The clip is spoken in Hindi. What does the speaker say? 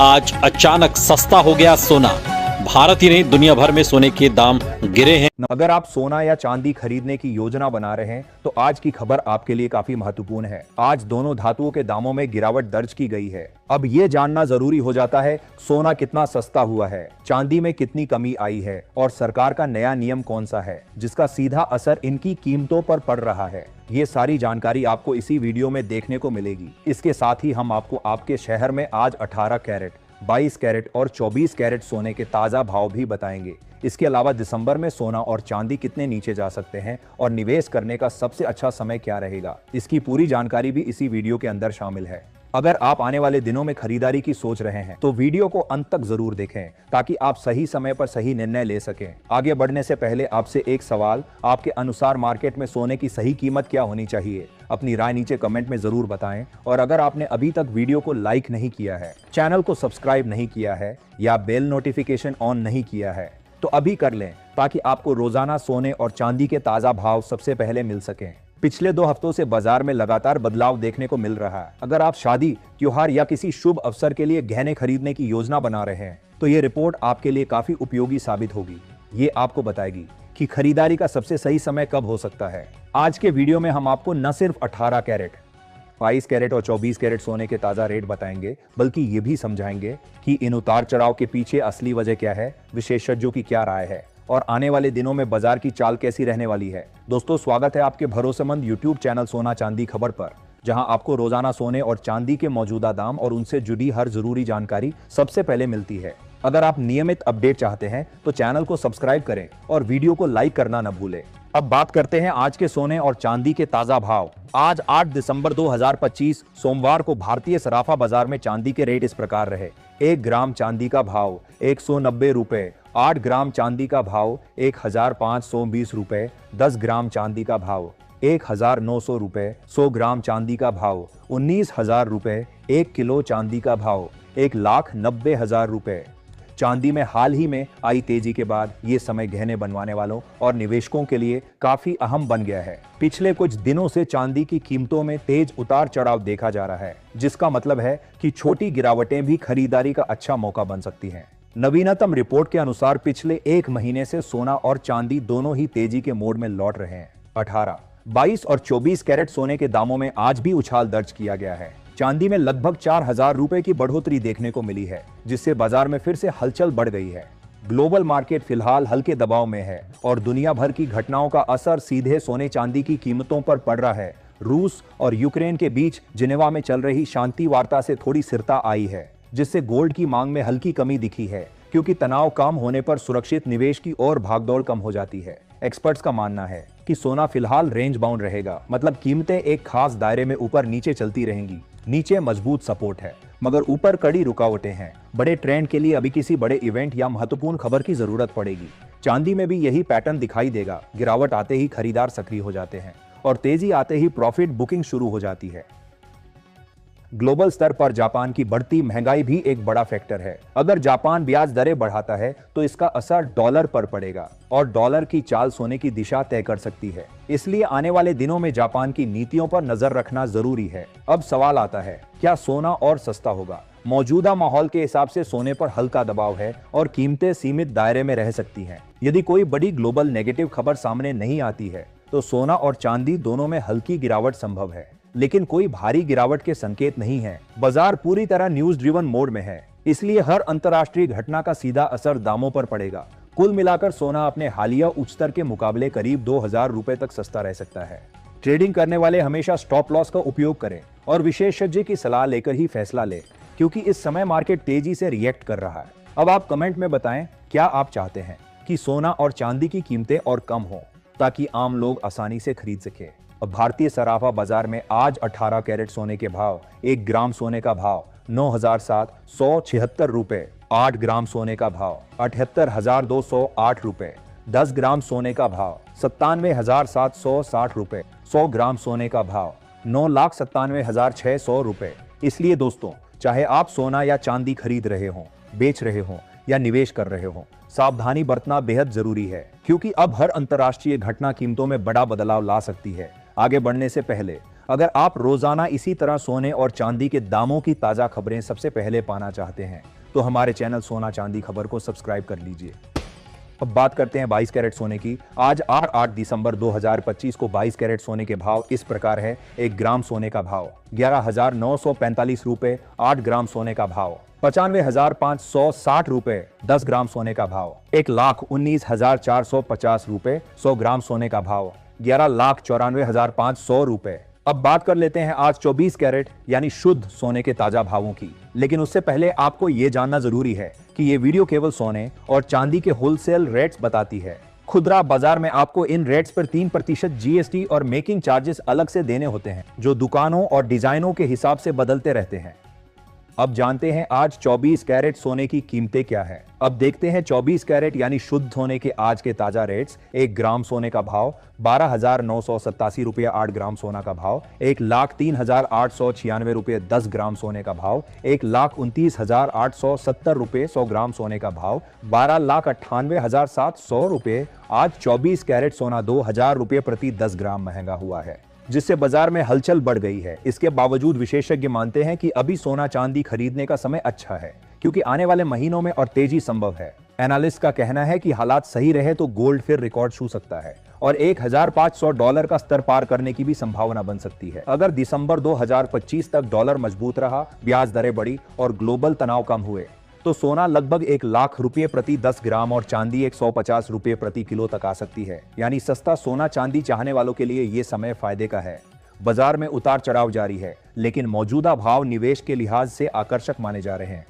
आज अचानक सस्ता हो गया सोना। भारत ही नहीं दुनिया भर में सोने के दाम गिरे हैं। अगर आप सोना या चांदी खरीदने की योजना बना रहे हैं तो आज की खबर आपके लिए काफी महत्वपूर्ण है। आज दोनों धातुओं के दामों में गिरावट दर्ज की गई है। अब ये जानना जरूरी हो जाता है सोना कितना सस्ता हुआ है, चांदी में कितनी कमी आई है और सरकार का नया नियम कौन सा है जिसका सीधा असर इनकी कीमतों पर पड़ रहा है। ये सारी जानकारी आपको इसी वीडियो में देखने को मिलेगी। इसके साथ ही हम आपको आपके शहर में आज 18 कैरेट, 22 कैरेट और 24 कैरेट सोने के ताजा भाव भी बताएंगे। इसके अलावा दिसंबर में सोना और चांदी कितने नीचे जा सकते हैं और निवेश करने का सबसे अच्छा समय क्या रहेगा, इसकी पूरी जानकारी भी इसी वीडियो के अंदर शामिल है। अगर आप आने वाले दिनों में खरीदारी की सोच रहे हैं तो वीडियो को अंत तक जरूर देखें ताकि आप सही समय पर सही निर्णय ले सकें। आगे बढ़ने से पहले आपसे एक सवाल, आपके अनुसार मार्केट में सोने की सही कीमत क्या होनी चाहिए? अपनी राय नीचे कमेंट में जरूर बताएं। और अगर आपने अभी तक वीडियो को लाइक नहीं किया है, चैनल को सब्सक्राइब नहीं किया है या बेल नोटिफिकेशन ऑन नहीं किया है तो अभी कर लें ताकि आपको रोजाना सोने और चांदी के ताजा भाव सबसे पहले मिल सकें। पिछले 2 हफ्तों से बाजार में लगातार बदलाव देखने को मिल रहा है। अगर आप शादी, त्योहार या किसी शुभ अवसर के लिए गहने खरीदने की योजना बना रहे हैं तो ये रिपोर्ट आपके लिए काफी उपयोगी साबित होगी। ये आपको बताएगी कि खरीदारी का सबसे सही समय कब हो सकता है। आज के वीडियो में हम आपको न सिर्फ 18 कैरेट, 22 कैरेट और 24 कैरेट सोने के ताजा रेट बताएंगे बल्कि ये भी समझाएंगे कि इन उतार चढ़ाव के पीछे असली वजह क्या है, विशेषज्ञों की क्या राय है और आने वाले दिनों में बाजार की चाल कैसी रहने वाली है। दोस्तों, स्वागत है आपके भरोसेमंद YouTube चैनल सोना चांदी खबर पर, जहां आपको रोजाना सोने और चांदी के मौजूदा दाम और उनसे जुड़ी हर जरूरी जानकारी सबसे पहले मिलती है। अगर आप नियमित अपडेट चाहते हैं तो चैनल को सब्सक्राइब करें और वीडियो को लाइक करना न भूलें। अब बात करते हैं आज के सोने और चांदी के ताजा भाव। आज 8 दिसंबर 2025 सोमवार को भारतीय सराफा बाजार में चांदी के रेट इस प्रकार रहे। 1 ग्राम चांदी का भाव 190 रुपए, 8 ग्राम चांदी का भाव 1520 रुपए, 10 ग्राम चांदी का भाव 1900 रुपए, 100 ग्राम चांदी का भाव 19,000 रुपए, 1 किलो चांदी का भाव 1,90,000 रुपए। चांदी में हाल ही में आई तेजी के बाद ये समय गहने बनवाने वालों और निवेशकों के लिए काफी अहम बन गया है। पिछले कुछ दिनों से चांदी की कीमतों में तेज उतार चढ़ाव देखा जा रहा है, जिसका मतलब है कि छोटी गिरावटें भी खरीदारी का अच्छा मौका बन सकती हैं। नवीनतम रिपोर्ट के अनुसार पिछले 1 महीने से सोना और चांदी दोनों ही तेजी के मोड में लौट रहे हैं। 18, 22 और 24 कैरेट सोने के दामों में आज भी उछाल दर्ज किया गया है। चांदी में लगभग 4,000 रुपए की बढ़ोतरी देखने को मिली है, जिससे बाजार में फिर से हलचल बढ़ गई है। ग्लोबल मार्केट फिलहाल हल्के दबाव में है और दुनिया भर की घटनाओं का असर सीधे सोने चांदी की कीमतों पर पड़ रहा है। रूस और यूक्रेन के बीच जिनेवा में चल रही शांति वार्ता से थोड़ी स्थिरता आई है, जिससे गोल्ड की मांग में हल्की कमी दिखी है, क्योंकि तनाव कम होने पर सुरक्षित निवेश की और भागदौड़ कम हो जाती है। एक्सपर्ट्स का मानना है कि सोना फिलहाल रेंज बाउंड रहेगा, मतलब कीमतें एक खास दायरे में ऊपर नीचे चलती रहेंगी। नीचे मजबूत सपोर्ट है मगर ऊपर कड़ी रुकावटें हैं। बड़े ट्रेंड के लिए अभी किसी बड़े इवेंट या महत्वपूर्ण खबर की जरूरत पड़ेगी। चांदी में भी यही पैटर्न दिखाई देगा। गिरावट आते ही खरीदार सक्रिय हो जाते हैं और तेजी आते ही प्रॉफिट बुकिंग शुरू हो जाती है। ग्लोबल स्तर पर जापान की बढ़ती महंगाई भी एक बड़ा फैक्टर है। अगर जापान ब्याज दरें बढ़ाता है तो इसका असर डॉलर पर पड़ेगा और डॉलर की चाल सोने की दिशा तय कर सकती है। इसलिए आने वाले दिनों में जापान की नीतियों पर नजर रखना जरूरी है। अब सवाल आता है, क्या सोना और सस्ता होगा? मौजूदा माहौल के हिसाब से सोने पर हल्का दबाव है और कीमतें सीमित दायरे में रह सकती हैं। यदि कोई बड़ी ग्लोबल नेगेटिव खबर सामने नहीं आती है तो सोना और चांदी दोनों में हल्की गिरावट संभव है, लेकिन कोई भारी गिरावट के संकेत नहीं है। बाजार पूरी तरह न्यूज ड्रिवन मोड में है, इसलिए हर अंतर्राष्ट्रीय घटना का सीधा असर दामों पर पड़ेगा। कुल मिलाकर सोना अपने हालिया उच्च स्तर के मुकाबले करीब 2,000 रुपए तक सस्ता रह सकता है। ट्रेडिंग करने वाले हमेशा स्टॉप लॉस का उपयोग करें और विशेषज्ञ की सलाह लेकर ही फैसला लें, क्योंकि इस समय मार्केट तेजी से रिएक्ट कर रहा है। अब आप कमेंट में बताएं, क्या आप चाहते हैं कि सोना और चांदी की कीमतें और कम हो ताकि आम लोग आसानी से खरीद सके। अब भारतीय सराफा बाजार में आज 18 कैरेट सोने के भाव, 1 ग्राम सोने का भाव 9,776 रुपए, 8 ग्राम सोने का भाव 78,208 रुपए, 10 ग्राम सोने का भाव 97,760 रुपए, 100 ग्राम सोने का भाव 9,97,600 रुपए। इसलिए दोस्तों, चाहे आप सोना या चांदी खरीद रहे हों, बेच रहे हों या निवेश कर रहे हों, सावधानी बरतना बेहद जरूरी है, क्योंकि अब हर अंतर्राष्ट्रीय घटना कीमतों में बड़ा बदलाव ला सकती है। आगे बढ़ने से पहले अगर आप रोजाना इसी तरह सोने और चांदी के दामों की ताजा खबरें सबसे पहले पाना चाहते हैं तो हमारे चैनल सोना चांदी खबर को सब्सक्राइब कर लीजिए। अब बात करते हैं 22 कैरेट सोने की। आज 8 दिसंबर 2025 को 22 कैरेट सोने के भाव इस प्रकार है। 1 ग्राम सोने का भाव 11,945 रुपए। 8 ग्राम सोने का भाव 95,560 रुपए। 10 ग्राम सोने का भाव 1,19,450 रुपए। 100 ग्राम सोने का भाव 11,94,500 रुपए। अब बात कर लेते हैं आज 24 कैरेट यानी शुद्ध सोने के ताजा भावों की। लेकिन उससे पहले आपको यह जानना जरूरी है कि ये वीडियो केवल सोने और चांदी के होलसेल रेट्स बताती है। खुदरा बाजार में आपको इन रेट्स पर 3% जीएसटी और मेकिंग चार्जेस अलग से देने होते हैं, जो दुकानों और डिजाइनों के हिसाब से बदलते रहते हैं। अब जानते हैं आज 24 कैरेट सोने की कीमतें क्या है। अब देखते हैं 24 कैरेट यानी शुद्ध सोने के आज के ताजा रेट्स। 1 ग्राम सोने का भाव 12,987 रुपये। 8 ग्राम सोना का भाव 1,03,896 रुपये। 10 ग्राम सोने का भाव 1,29,870 रुपये। 100 ग्राम सोने का भाव 12,98,700 रुपये। आज 24 कैरेट सोना 2,000 रुपये प्रति 10 ग्राम महंगा हुआ है, जिससे बाजार में हलचल बढ़ गई है। इसके बावजूद विशेषज्ञ मानते हैं कि अभी सोना चांदी खरीदने का समय अच्छा है, क्योंकि आने वाले महीनों में और तेजी संभव है। एनालिस्ट का कहना है कि हालात सही रहे तो गोल्ड फिर रिकॉर्ड छू सकता है और $1,500 का स्तर पार करने की भी संभावना बन सकती है। अगर दिसंबर 2025 तक डॉलर मजबूत रहा, ब्याज दरें बढ़ी और ग्लोबल तनाव कम हुए तो सोना लगभग 1 लाख रुपए प्रति 10 ग्राम और चांदी 150 रुपए प्रति किलो तक आ सकती है। यानी सस्ता सोना चांदी चाहने वालों के लिए ये समय फायदे का है। बाजार में उतार चढ़ाव जारी है, लेकिन मौजूदा भाव निवेश के लिहाज से आकर्षक माने जा रहे हैं।